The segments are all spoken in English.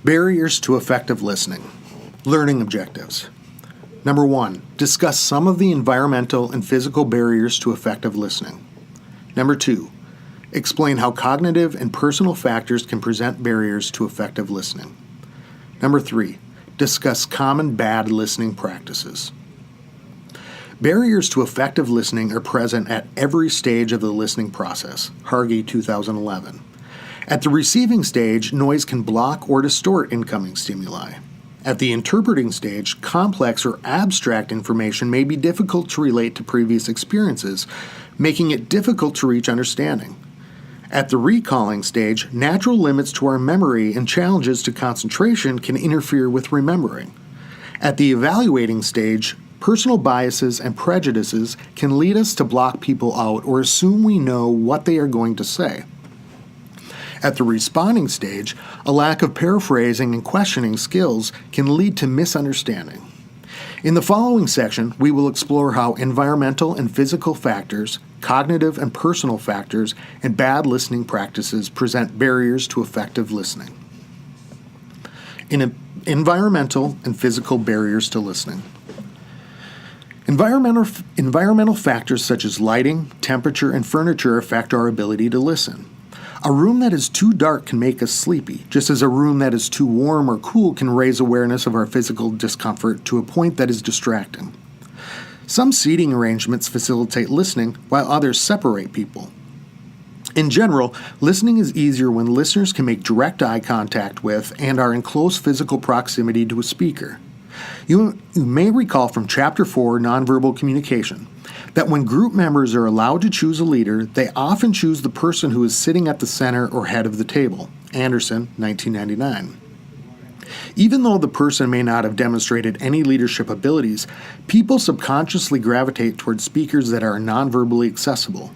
Barriers to effective listening. Learning objectives. Number 1, discuss some of the environmental and physical barriers to effective listening. Number 2, explain how cognitive and personal factors can present barriers to effective listening. Number 3, discuss common bad listening practices. Barriers to effective listening are present at every stage of the listening process. Hargy, 2011. At the receiving stage, noise can block or distort incoming stimuli. At the interpreting stage, complex or abstract information may be difficult to relate to previous experiences, making it difficult to reach understanding. At the recalling stage, natural limits to our memory and challenges to concentration can interfere with remembering. At the evaluating stage, personal biases and prejudices can lead us to block people out or assume we know what they are going to say. At the responding stage, a lack of paraphrasing and questioning skills can lead to misunderstanding. In the following section, we will explore how environmental and physical factors, cognitive and personal factors, and bad listening practices present barriers to effective listening. Environmental and physical barriers to listening. Environmental factors such as lighting, temperature, and furniture affect our ability to listen. A room that is too dark can make us sleepy, just as a room that is too warm or cool can raise awareness of our physical discomfort to a point that is distracting. Some seating arrangements facilitate listening, while others separate people. In general, listening is easier when listeners can make direct eye contact with and are in close physical proximity to a speaker. You may recall from Chapter 4, Nonverbal Communication, that when group members are allowed to choose a leader, they often choose the person who is sitting at the center or head of the table. Anderson, 1999. Even though the person may not have demonstrated any leadership abilities, people subconsciously gravitate toward speakers that are nonverbally accessible.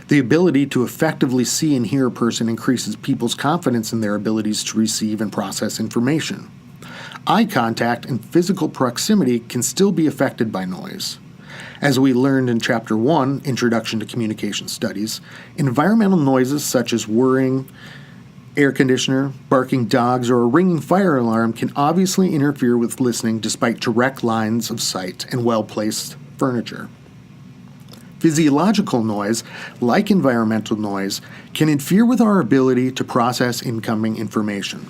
The ability to effectively see and hear a person increases people's confidence in their abilities to receive and process information. Eye contact and physical proximity can still be affected by noise. As we learned in Chapter 1, Introduction to Communication Studies, environmental noises such as whirring, air conditioner, barking dogs, or a ringing fire alarm can obviously interfere with listening despite direct lines of sight and well-placed furniture. Physiological noise, like environmental noise, can interfere with our ability to process incoming information.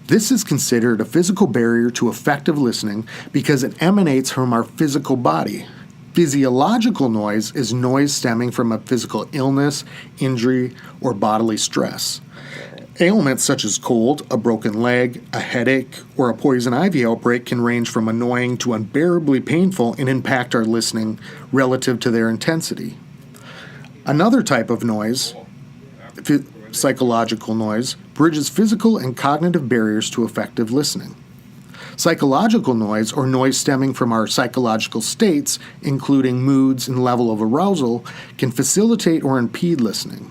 This is considered a physical barrier to effective listening because it emanates from our physical body. Physiological noise is noise stemming from a physical illness, injury, or bodily stress. Ailments such as cold, a broken leg, a headache, or a poison ivy outbreak can range from annoying to unbearably painful and impact our listening relative to their intensity. Another type of noise, psychological noise, bridges physical and cognitive barriers to effective listening. Psychological noise, or noise stemming from our psychological states, including moods and level of arousal, can facilitate or impede listening.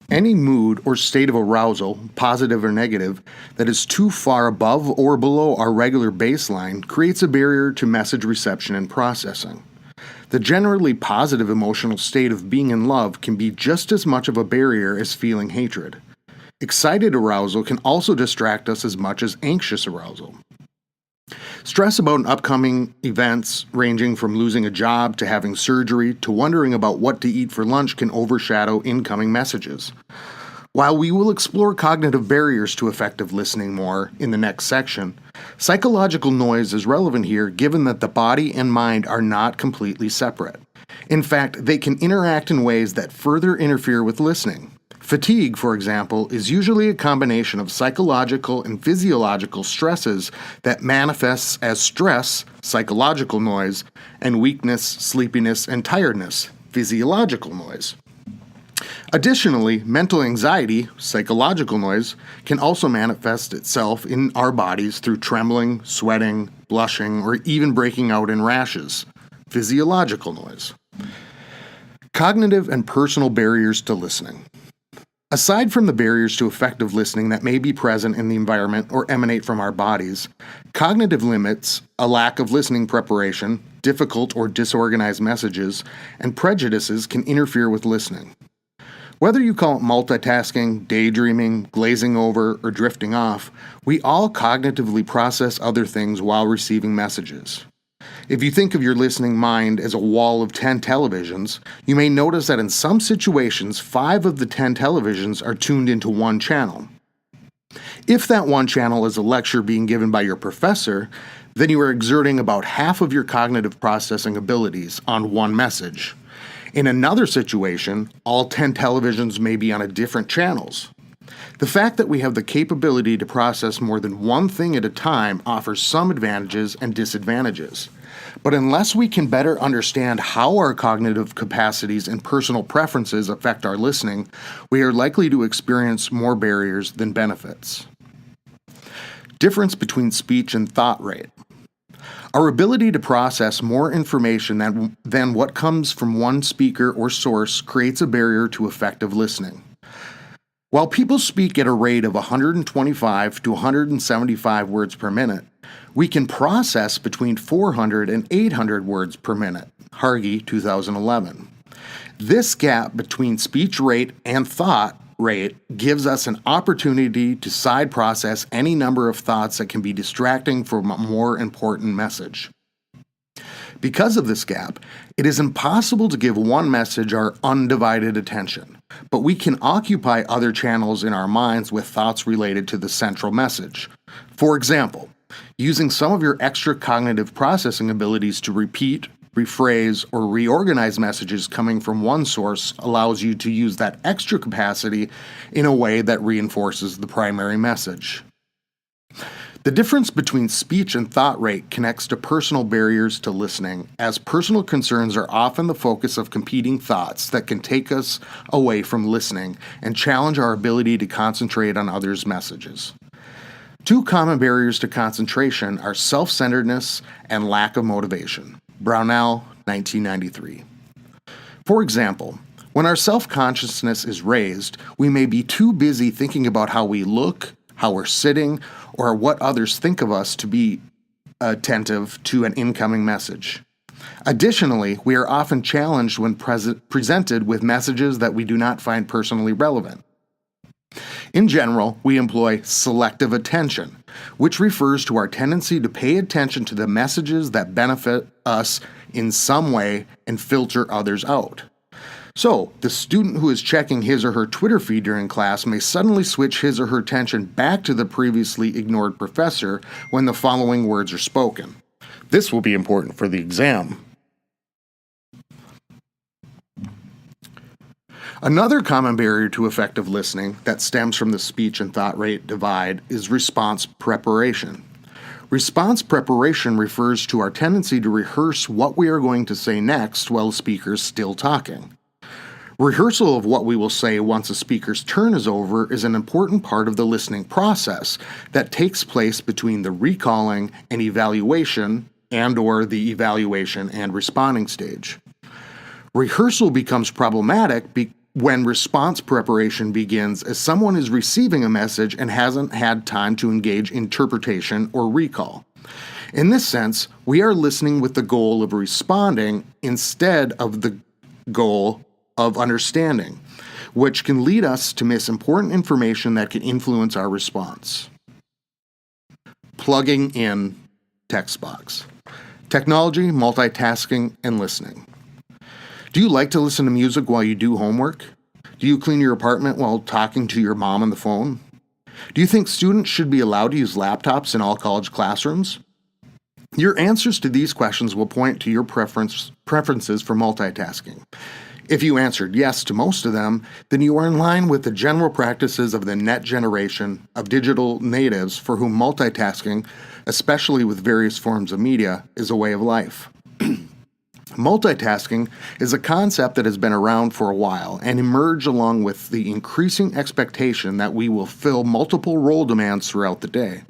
Any mood or state of arousal, positive or negative, that is too far above or below our regular baseline creates a barrier to message reception and processing. The generally positive emotional state of being in love can be just as much of a barrier as feeling hatred. Excited arousal can also distract us as much as anxious arousal. Stress about upcoming events, ranging from losing a job to having surgery to wondering about what to eat for lunch, can overshadow incoming messages. While we will explore cognitive barriers to effective listening more in the next section, psychological noise is relevant here given that the body and mind are not completely separate. In fact, they can interact in ways that further interfere with listening. Fatigue, for example, is usually a combination of psychological and physiological stresses that manifests as stress, psychological noise, and weakness, sleepiness, and tiredness, physiological noise. Additionally, mental anxiety, psychological noise, can also manifest itself in our bodies through trembling, sweating, blushing, or even breaking out in rashes, physiological noise. Cognitive and personal barriers to listening. Aside from the barriers to effective listening that may be present in the environment or emanate from our bodies, cognitive limits, a lack of listening preparation, difficult or disorganized messages, and prejudices can interfere with listening. Whether you call it multitasking, daydreaming, glazing over, or drifting off, we all cognitively process other things while receiving messages. If you think of your listening mind as a wall of 10 televisions, you may notice that in some situations, 5 of the 10 televisions are tuned into one channel. If that one channel is a lecture being given by your professor, then you are exerting about half of your cognitive processing abilities on one message. In another situation, all 10 televisions may be on different channels. The fact that we have the capability to process more than one thing at a time offers some advantages and disadvantages. But unless we can better understand how our cognitive capacities and personal preferences affect our listening, we are likely to experience more barriers than benefits. Difference between speech and thought rate. Our ability to process more information than what comes from one speaker or source creates a barrier to effective listening. While people speak at a rate of 125 to 175 words per minute, we can process between 400 and 800 words per minute, Hargy, 2011. This gap between speech rate and thought rate gives us an opportunity to side process any number of thoughts that can be distracting from a more important message. Because of this gap, it is impossible to give one message our undivided attention, but we can occupy other channels in our minds with thoughts related to the central message. For example, using some of your extra cognitive processing abilities to repeat, rephrase, or reorganize messages coming from one source allows you to use that extra capacity in a way that reinforces the primary message. The difference between speech and thought rate connects to personal barriers to listening, as personal concerns are often the focus of competing thoughts that can take us away from listening and challenge our ability to concentrate on others' messages. 2 common barriers to concentration are self-centeredness and lack of motivation. Brownell, 1993. For example, when our self-consciousness is raised, we may be too busy thinking about how we look, how we're sitting, or what others think of us to be attentive to an incoming message. Additionally, we are often challenged when presented with messages that we do not find personally relevant. In general, we employ selective attention, which refers to our tendency to pay attention to the messages that benefit us in some way and filter others out. So, the student who is checking his or her Twitter feed during class may suddenly switch his or her attention back to the previously ignored professor when the following words are spoken. This will be important for the exam. Another common barrier to effective listening that stems from the speech and thought rate divide is response preparation. Response preparation refers to our tendency to rehearse what we are going to say next while the speaker is still talking. Rehearsal of what we will say once a speaker's turn is over is an important part of the listening process that takes place between the recalling and evaluation and/or the evaluation and responding stage. Rehearsal becomes problematic when response preparation begins as someone is receiving a message and hasn't had time to engage interpretation or recall. In this sense, we are listening with the goal of responding instead of the goal of understanding, which can lead us to miss important information that can influence our response. Plugging in text box. Technology, multitasking, and listening. Do you like to listen to music while you do homework? Do you clean your apartment while talking to your mom on the phone? Do you think students should be allowed to use laptops in all college classrooms? Your answers to these questions will point to your preferences for multitasking. If you answered yes to most of them, then you are in line with the general practices of the net generation of digital natives for whom multitasking, especially with various forms of media, is a way of life. Multitasking is a concept that has been around for a while and emerged along with the increasing expectation that we will fill multiple role demands throughout the day.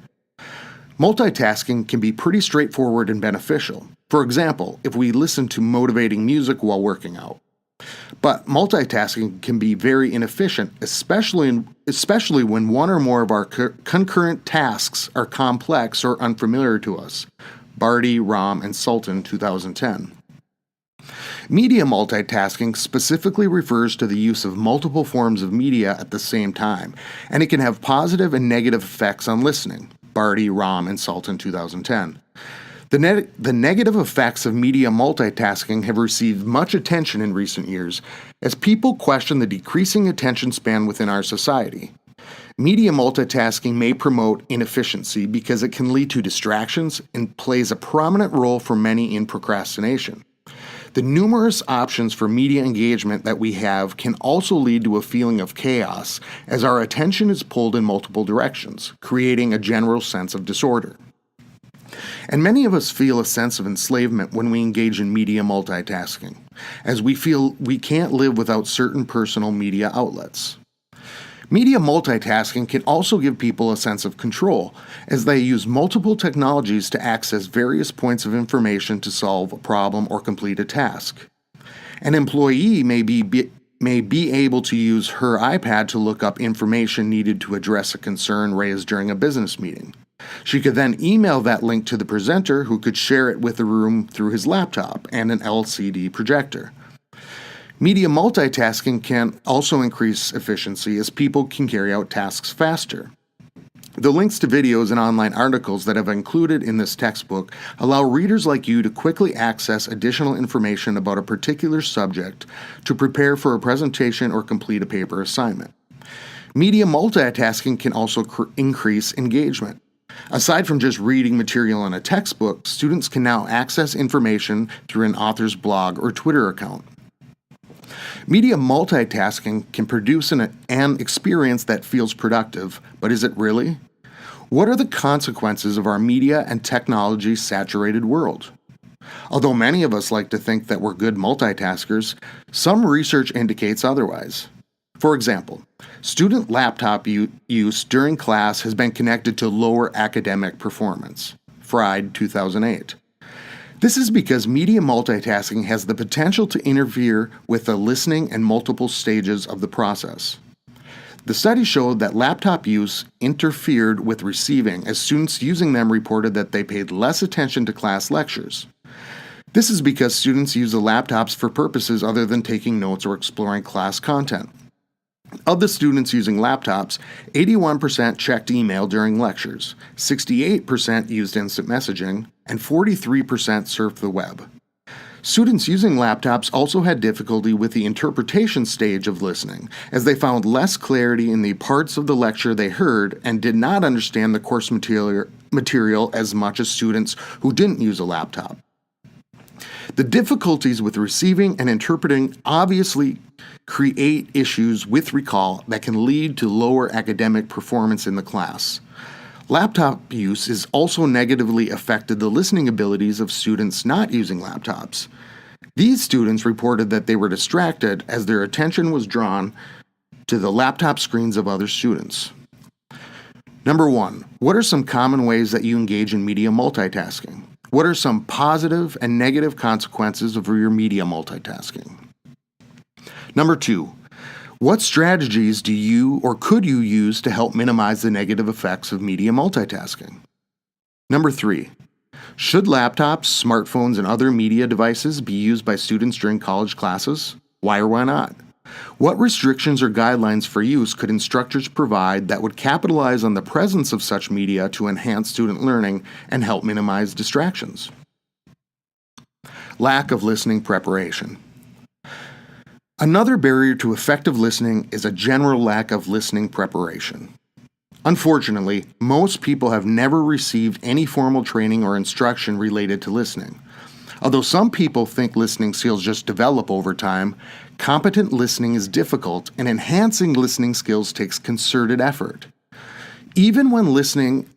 Multitasking can be pretty straightforward and beneficial. For example, if we listen to motivating music while working out. But multitasking can be very inefficient, especially when one or more of our concurrent tasks are complex or unfamiliar to us. Barty, Rom, and Sultan, 2010. Media multitasking specifically refers to the use of multiple forms of media at the same time, and it can have positive and negative effects on listening. Barty, Rahm, and Sultan 2010. The negative effects of media multitasking have received much attention in recent years as people question the decreasing attention span within our society. Media multitasking may promote inefficiency because it can lead to distractions and plays a prominent role for many in procrastination. The numerous options for media engagement that we have can also lead to a feeling of chaos as our attention is pulled in multiple directions, creating a general sense of disorder. And many of us feel a sense of enslavement when we engage in media multitasking, as we feel we can't live without certain personal media outlets. Media multitasking can also give people a sense of control, as they use multiple technologies to access various points of information to solve a problem or complete a task. An employee may be able to use her iPad to look up information needed to address a concern raised during a business meeting. She could then email that link to the presenter, who could share it with the room through his laptop and an LCD projector. Media multitasking can also increase efficiency as people can carry out tasks faster. The links to videos and online articles that I've included in this textbook allow readers like you to quickly access additional information about a particular subject to prepare for a presentation or complete a paper assignment. Media multitasking can also increase engagement. Aside from just reading material in a textbook, students can now access information through an author's blog or Twitter account. Media multitasking can produce an experience that feels productive, but is it really? What are the consequences of our media and technology-saturated world? Although many of us like to think that we're good multitaskers, some research indicates otherwise. For example, student laptop use during class has been connected to lower academic performance. Fried, 2008. This is because media multitasking has the potential to interfere with the listening and multiple stages of the process. The study showed that laptop use interfered with receiving, as students using them reported that they paid less attention to class lectures. This is because students use the laptops for purposes other than taking notes or exploring class content. Of the students using laptops, 81% checked email during lectures, 68% used instant messaging, and 43% surfed the web. Students using laptops also had difficulty with the interpretation stage of listening, as they found less clarity in the parts of the lecture they heard and did not understand the course material as much as students who didn't use a laptop. The difficulties with receiving and interpreting obviously create issues with recall that can lead to lower academic performance in the class. Laptop use has also negatively affected the listening abilities of students not using laptops. These students reported that they were distracted as their attention was drawn to the laptop screens of other students. Number 1, what are some common ways that you engage in media multitasking? What are some positive and negative consequences of your media multitasking? Number 2, what strategies do you or could you use to help minimize the negative effects of media multitasking? Number 3, should laptops, smartphones, and other media devices be used by students during college classes? Why or why not? What restrictions or guidelines for use could instructors provide that would capitalize on the presence of such media to enhance student learning and help minimize distractions? Lack of listening preparation. Another barrier to effective listening is a general lack of listening preparation. Unfortunately, most people have never received any formal training or instruction related to listening. Although some people think listening skills just develop over time, competent listening is difficult, and enhancing listening skills takes concerted effort. Even when listening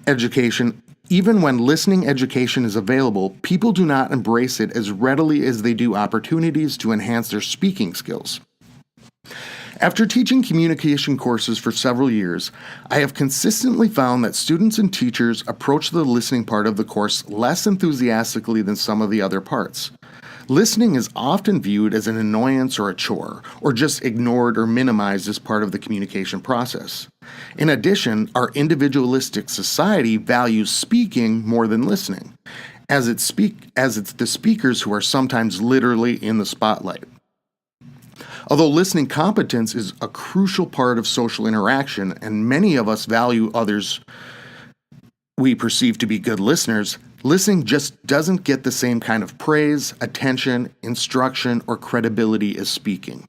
education is available, people do not embrace it as readily as they do opportunities to enhance their speaking skills. After teaching communication courses for several years, I have consistently found that students and teachers approach the listening part of the course less enthusiastically than some of the other parts. Listening is often viewed as an annoyance or a chore, or just ignored or minimized as part of the communication process. In addition, our individualistic society values speaking more than listening, as it's the speakers who are sometimes literally in the spotlight. Although listening competence is a crucial part of social interaction, and many of us value others we perceive to be good listeners, listening just doesn't get the same kind of praise, attention, instruction, or credibility as speaking.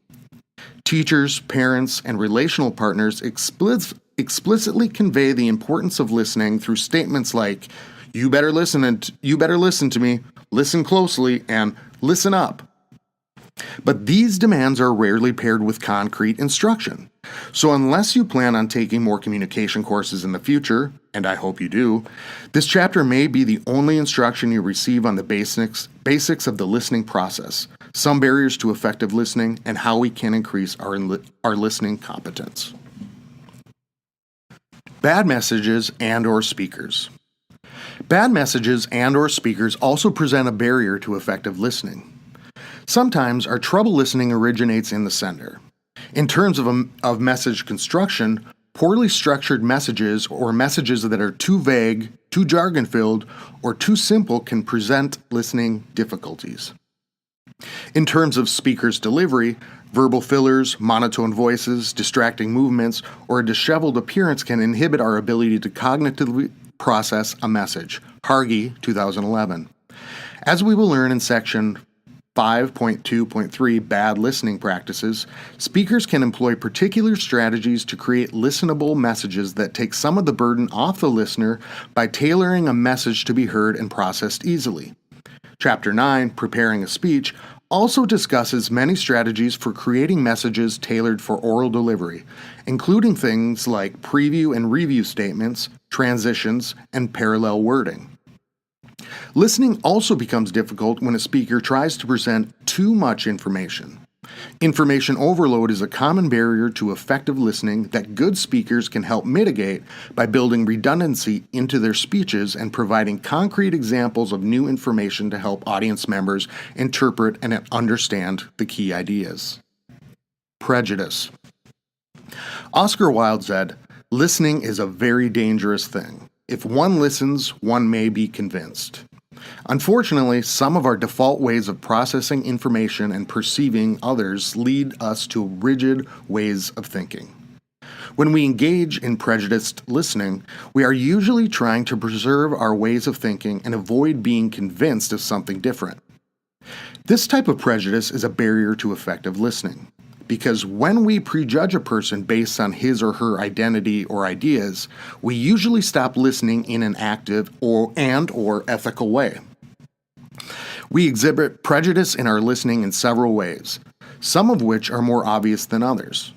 Teachers, parents, and relational partners explicitly convey the importance of listening through statements like, you better listen to me, listen closely, and listen up. But these demands are rarely paired with concrete instruction. So unless you plan on taking more communication courses in the future, and I hope you do, this chapter may be the only instruction you receive on the basics of the listening process, some barriers to effective listening, and how we can increase our listening competence. Bad messages and/or speakers. Bad messages and/or speakers also present a barrier to effective listening. Sometimes our trouble listening originates in the sender. In terms of message construction, poorly structured messages or messages that are too vague, too jargon-filled, or too simple can present listening difficulties. In terms of speakers' delivery, verbal fillers, monotone voices, distracting movements, or a disheveled appearance can inhibit our ability to cognitively process a message. Hargy, 2011. As we will learn in section 5.2.3 Bad Listening Practices, speakers can employ particular strategies to create listenable messages that take some of the burden off the listener by tailoring a message to be heard and processed easily. Chapter 9, Preparing a Speech, also discusses many strategies for creating messages tailored for oral delivery, including things like preview and review statements, transitions, and parallel wording. Listening also becomes difficult when a speaker tries to present too much information. Information overload is a common barrier to effective listening that good speakers can help mitigate by building redundancy into their speeches and providing concrete examples of new information to help audience members interpret and understand the key ideas. Prejudice. Oscar Wilde said, "Listening is a very dangerous thing. If one listens, one may be convinced." Unfortunately, some of our default ways of processing information and perceiving others lead us to rigid ways of thinking. When we engage in prejudiced listening, we are usually trying to preserve our ways of thinking and avoid being convinced of something different. This type of prejudice is a barrier to effective listening, because when we prejudge a person based on his or her identity or ideas, we usually stop listening in an active or ethical way. We exhibit prejudice in our listening in several ways, some of which are more obvious than others.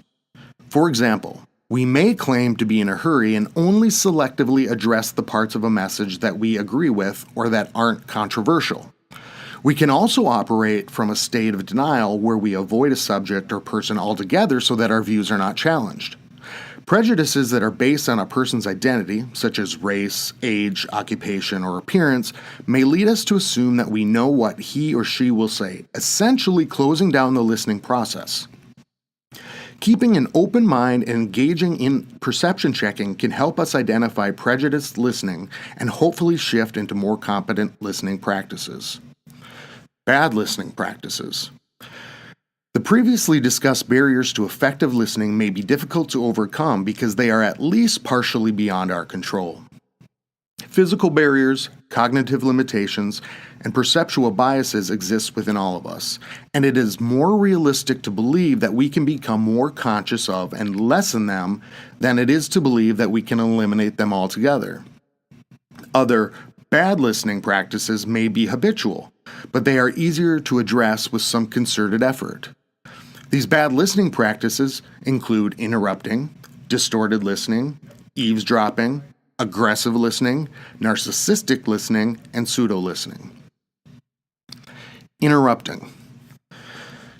For example, we may claim to be in a hurry and only selectively address the parts of a message that we agree with or that aren't controversial. We can also operate from a state of denial where we avoid a subject or person altogether so that our views are not challenged. Prejudices that are based on a person's identity, such as race, age, occupation, or appearance, may lead us to assume that we know what he or she will say, essentially closing down the listening process. Keeping an open mind and engaging in perception checking can help us identify prejudiced listening and hopefully shift into more competent listening practices. Bad listening practices. The previously discussed barriers to effective listening may be difficult to overcome because they are at least partially beyond our control. Physical barriers, cognitive limitations, and perceptual biases exist within all of us, and it is more realistic to believe that we can become more conscious of and lessen them than it is to believe that we can eliminate them altogether. Other bad listening practices may be habitual, but they are easier to address with some concerted effort. These bad listening practices include interrupting, distorted listening, eavesdropping, aggressive listening, narcissistic listening, and pseudo listening. Interrupting.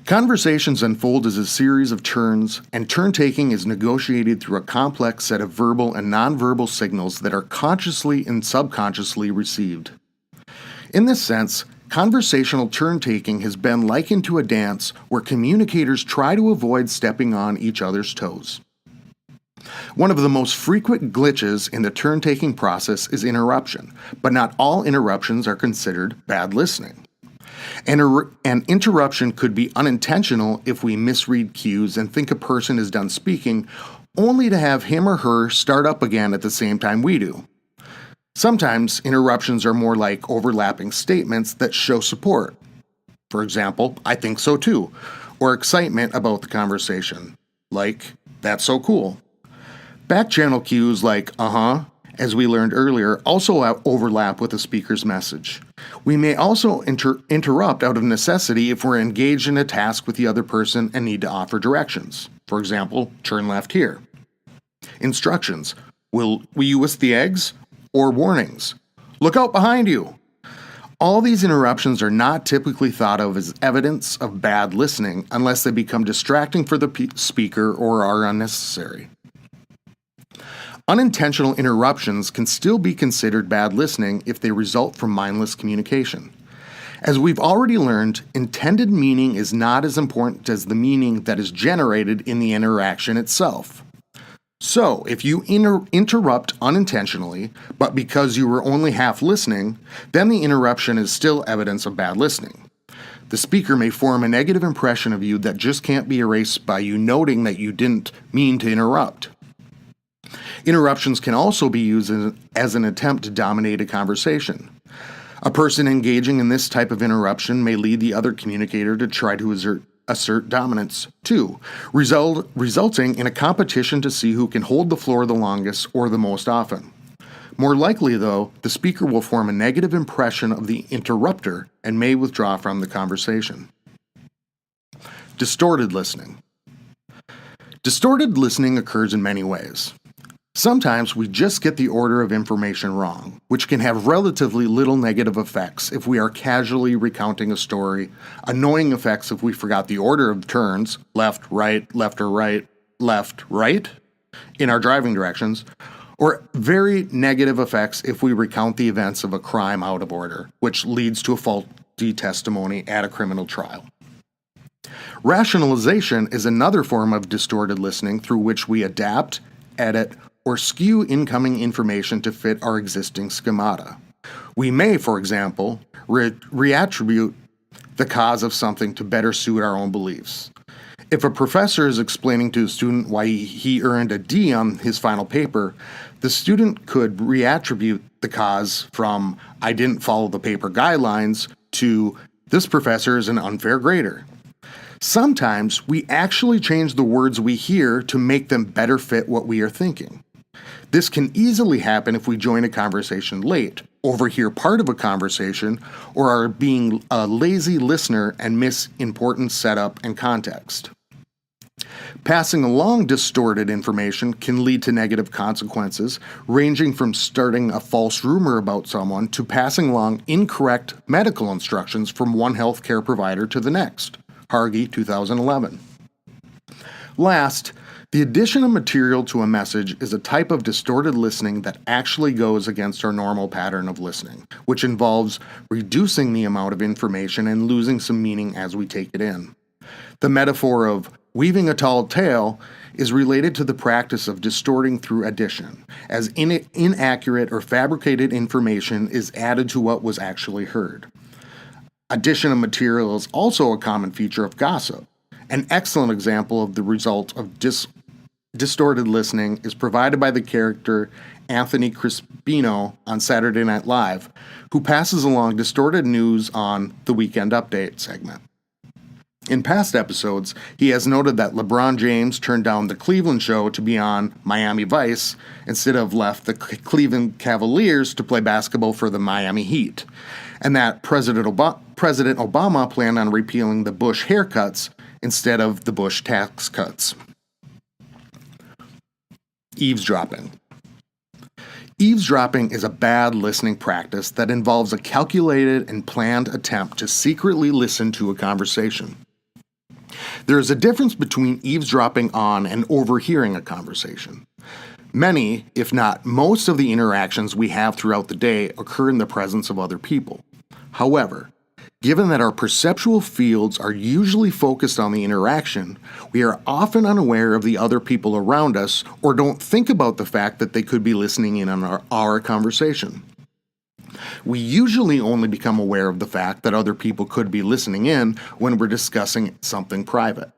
Conversations unfold as a series of turns, and turn-taking is negotiated through a complex set of verbal and nonverbal signals that are consciously and subconsciously received. In this sense, conversational turn-taking has been likened to a dance where communicators try to avoid stepping on each other's toes. One of the most frequent glitches in the turn-taking process is interruption, but not all interruptions are considered bad listening. An interruption could be unintentional if we misread cues and think a person is done speaking, only to have him or her start up again at the same time we do. Sometimes interruptions are more like overlapping statements that show support. For example, "I think so too," or excitement about the conversation, like "That's so cool." Back-channel cues like "uh-huh," as we learned earlier, also overlap with the speaker's message. We may also interrupt out of necessity if we're engaged in a task with the other person and need to offer directions. For example, "Turn left here." Instructions: Will you whisk the eggs? Or warnings: "Look out behind you." All these interruptions are not typically thought of as evidence of bad listening unless they become distracting for the speaker or are unnecessary. Unintentional interruptions can still be considered bad listening if they result from mindless communication. As we've already learned, intended meaning is not as important as the meaning that is generated in the interaction itself. So, if you interrupt unintentionally, but because you were only half listening, then the interruption is still evidence of bad listening. The speaker may form a negative impression of you that just can't be erased by you noting that you didn't mean to interrupt. Interruptions can also be used as an attempt to dominate a conversation. A person engaging in this type of interruption may lead the other communicator to try to assert dominance too, resulting in a competition to see who can hold the floor the longest or the most often. More likely, though, the speaker will form a negative impression of the interrupter and may withdraw from the conversation. Distorted listening. Distorted listening occurs in many ways. Sometimes we just get the order of information wrong, which can have relatively little negative effects if we are casually recounting a story, annoying effects if we forgot the order of turns, left, or right, left, right, in our driving directions, or very negative effects if we recount the events of a crime out of order, which leads to a faulty testimony at a criminal trial. Rationalization is another form of distorted listening through which we adapt, edit, or skew incoming information to fit our existing schemata. We may, for example, reattribute the cause of something to better suit our own beliefs. If a professor is explaining to a student why he earned a D on his final paper, the student could reattribute the cause from "I didn't follow the paper guidelines" to "this professor is an unfair grader." Sometimes we actually change the words we hear to make them better fit what we are thinking. This can easily happen if we join a conversation late, overhear part of a conversation, or are being a lazy listener and miss important setup and context. Passing along distorted information can lead to negative consequences, ranging from starting a false rumor about someone to passing along incorrect medical instructions from one healthcare provider to the next. Hargy, 2011. Last, the addition of material to a message is a type of distorted listening that actually goes against our normal pattern of listening, which involves reducing the amount of information and losing some meaning as we take it in. The metaphor of weaving a tall tale is related to the practice of distorting through addition, as inaccurate or fabricated information is added to what was actually heard. Addition of material is also a common feature of gossip. An excellent example of the result of distorted listening is provided by the character Anthony Crispino on Saturday Night Live, who passes along distorted news on the Weekend Update segment. In past episodes, he has noted that LeBron James turned down the Cleveland show to be on Miami Vice instead of left the Cleveland Cavaliers to play basketball for the Miami Heat, and that President Obama planned on repealing the Bush haircuts instead of the Bush tax cuts. Eavesdropping. Eavesdropping is a bad listening practice that involves a calculated and planned attempt to secretly listen to a conversation. There is a difference between eavesdropping on and overhearing a conversation. Many, if not most, of the interactions we have throughout the day occur in the presence of other people. However, Given that our perceptual fields are usually focused on the interaction, we are often unaware of the other people around us or don't think about the fact that they could be listening in on our conversation. We usually only become aware of the fact that other people could be listening in when we're discussing something private.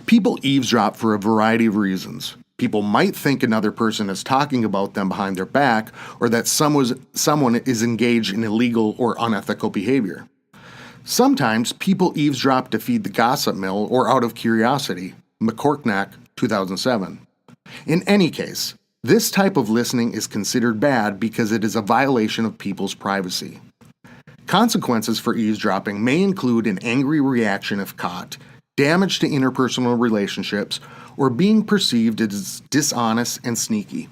People eavesdrop for a variety of reasons. People might think another person is talking about them behind their back, or that someone is engaged in illegal or unethical behavior. Sometimes people eavesdrop to feed the gossip mill or out of curiosity. McCorknack, 2007. In any case, this type of listening is considered bad because it is a violation of people's privacy. Consequences for eavesdropping may include an angry reaction if caught, damage to interpersonal relationships, or being perceived as dishonest and sneaky.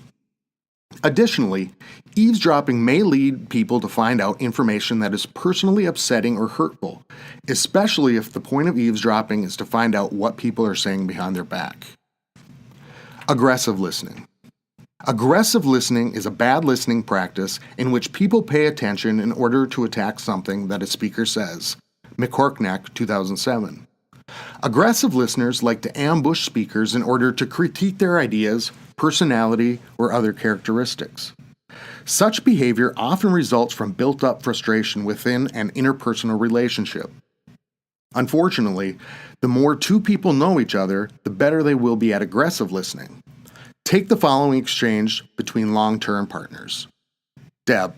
Additionally, eavesdropping may lead people to find out information that is personally upsetting or hurtful, especially if the point of eavesdropping is to find out what people are saying behind their back. Aggressive listening. Aggressive listening is a bad listening practice in which people pay attention in order to attack something that a speaker says. McCorknack, 2007. Aggressive listeners like to ambush speakers in order to critique their ideas, personality, or other characteristics. Such behavior often results from built-up frustration within an interpersonal relationship. Unfortunately, the more two people know each other, the better they will be at aggressive listening. Take the following exchange between long-term partners. Deb: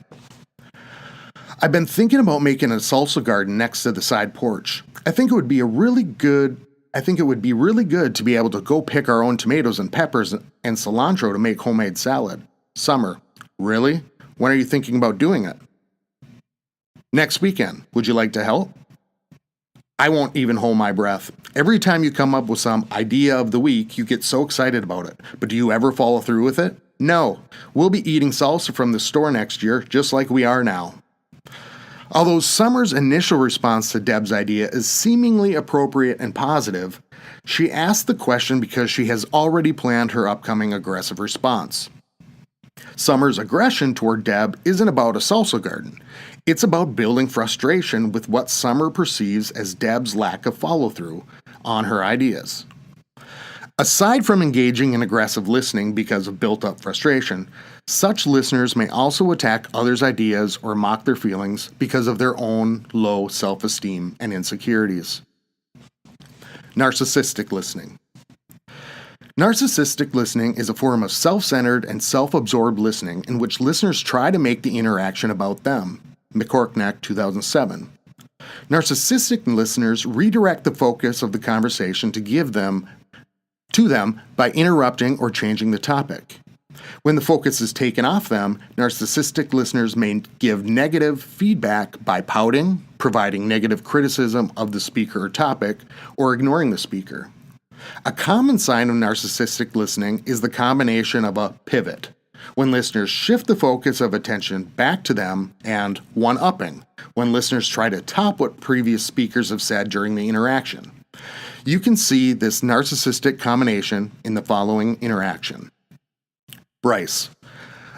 I've been thinking about making a salsa garden next to the side porch. I think it would be really good to be able to go pick our own tomatoes and peppers and cilantro to make homemade salad. Summer: Really? When are you thinking about doing it? Next weekend. Would you like to help? I won't even hold my breath. Every time you come up with some idea of the week, you get so excited about it. But do you ever follow through with it? No. We'll be eating salsa from the store next year, just like we are now. Although Summer's initial response to Deb's idea is seemingly appropriate and positive, she asked the question because she has already planned her upcoming aggressive response. Summer's aggression toward Deb isn't about a salsa garden. It's about building frustration with what Summer perceives as Deb's lack of follow-through on her ideas. Aside from engaging in aggressive listening because of built-up frustration, such listeners may also attack others' ideas or mock their feelings because of their own low self-esteem and insecurities. Narcissistic listening. Narcissistic listening is a form of self-centered and self-absorbed listening in which listeners try to make the interaction about them. McCorknack, 2007. Narcissistic listeners redirect the focus of the conversation to them by interrupting or changing the topic. When the focus is taken off them, narcissistic listeners may give negative feedback by pouting, providing negative criticism of the speaker or topic, or ignoring the speaker. A common sign of narcissistic listening is the combination of a pivot, when listeners shift the focus of attention back to them, and one-upping, when listeners try to top what previous speakers have said during the interaction. You can see this narcissistic combination in the following interaction. Bryce: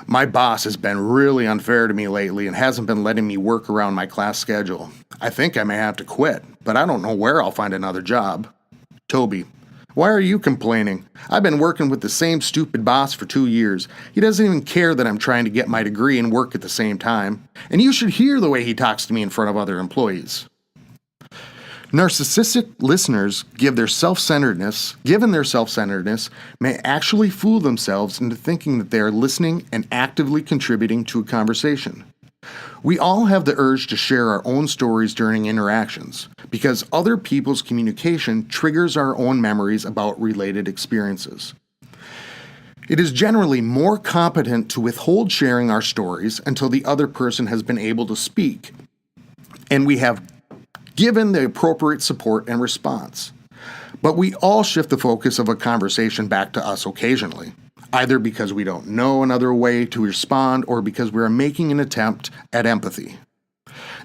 My boss has been really unfair to me lately and hasn't been letting me work around my class schedule. I think I may have to quit, but I don't know where I'll find another job. Toby: Why are you complaining? I've been working with the same stupid boss for 2 years. He doesn't even care that I'm trying to get my degree and work at the same time. And you should hear the way he talks to me in front of other employees. Narcissistic listeners, given their self-centeredness, may actually fool themselves into thinking that they are listening and actively contributing to a conversation. We all have the urge to share our own stories during interactions, because other people's communication triggers our own memories about related experiences. It is generally more competent to withhold sharing our stories until the other person has been able to speak, and we have given the appropriate support and response. But we all shift the focus of a conversation back to us occasionally, either because we don't know another way to respond or because we are making an attempt at empathy.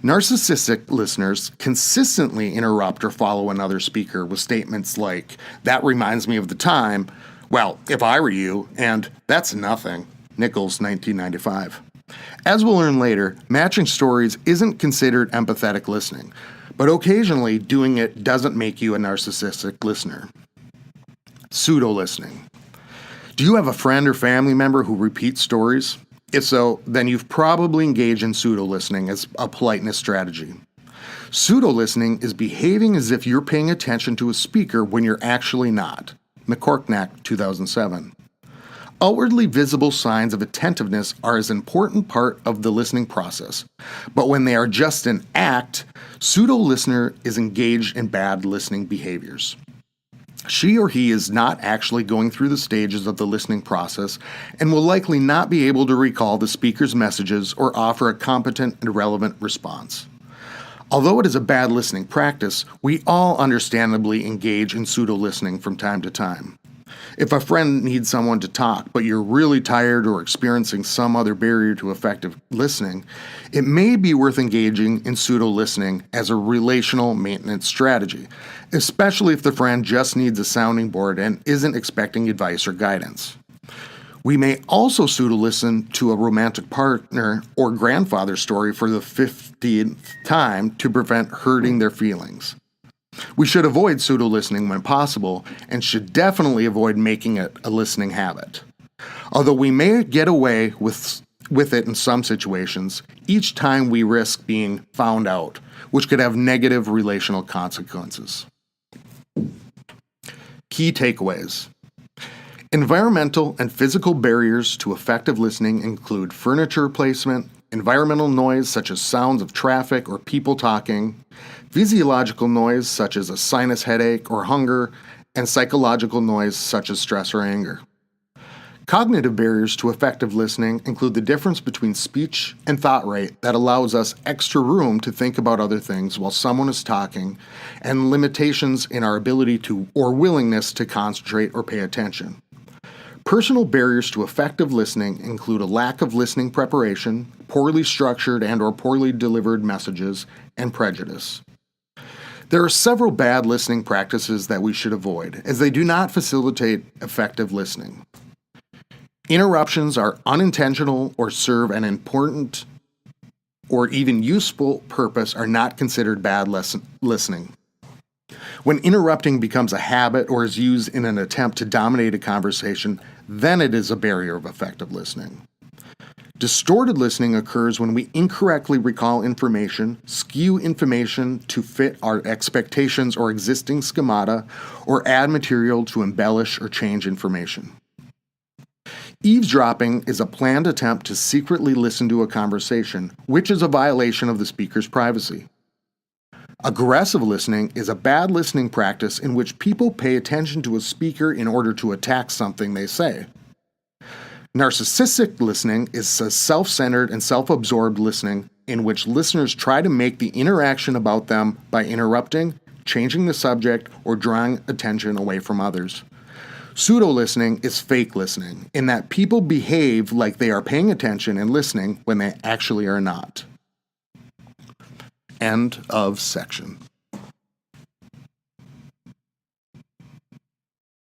Narcissistic listeners consistently interrupt or follow another speaker with statements like, "That reminds me of the time," "Well, if I were you," and "That's nothing." Nichols, 1995. As we'll learn later, matching stories isn't considered empathetic listening, but occasionally doing it doesn't make you a narcissistic listener. Pseudo listening. Do you have a friend or family member who repeats stories? If so, then you've probably engaged in pseudo listening as a politeness strategy. Pseudo listening is behaving as if you're paying attention to a speaker when you're actually not. McCorknack, 2007. Outwardly visible signs of attentiveness are an important part of the listening process, but when they are just an act, pseudo-listener is engaged in bad listening behaviors. She or he is not actually going through the stages of the listening process and will likely not be able to recall the speaker's messages or offer a competent and relevant response. Although it is a bad listening practice, we all understandably engage in pseudo-listening from time to time. If a friend needs someone to talk, but you're really tired or experiencing some other barrier to effective listening, it may be worth engaging in pseudo-listening as a relational maintenance strategy, especially if the friend just needs a sounding board and isn't expecting advice or guidance. We may also pseudo-listen to a romantic partner or grandfather story for the 50th time to prevent hurting their feelings. We should avoid pseudo-listening when possible and should definitely avoid making it a listening habit. Although we may get away with it in some situations, each time we risk being found out, which could have negative relational consequences. Key takeaways. Environmental and physical barriers to effective listening include furniture placement, environmental noise such as sounds of traffic or people talking, physiological noise such as a sinus headache or hunger, and psychological noise such as stress or anger. Cognitive barriers to effective listening include the difference between speech and thought rate that allows us extra room to think about other things while someone is talking, and limitations in our ability to or willingness to concentrate or pay attention. Personal barriers to effective listening include a lack of listening preparation, poorly structured and/or poorly delivered messages, and prejudice. There are several bad listening practices that we should avoid, as they do not facilitate effective listening. Interruptions are unintentional or serve an important or even useful purpose are not considered bad listening. When interrupting becomes a habit or is used in an attempt to dominate a conversation, then it is a barrier of effective listening. Distorted listening occurs when we incorrectly recall information, skew information to fit our expectations or existing schemata, or add material to embellish or change information. Eavesdropping is a planned attempt to secretly listen to a conversation, which is a violation of the speaker's privacy. Aggressive listening is a bad listening practice in which people pay attention to a speaker in order to attack something they say. Narcissistic listening is a self-centered and self-absorbed listening in which listeners try to make the interaction about them by interrupting, changing the subject, or drawing attention away from others. Pseudo-listening is fake listening, in that people behave like they are paying attention and listening when they actually are not. End of section.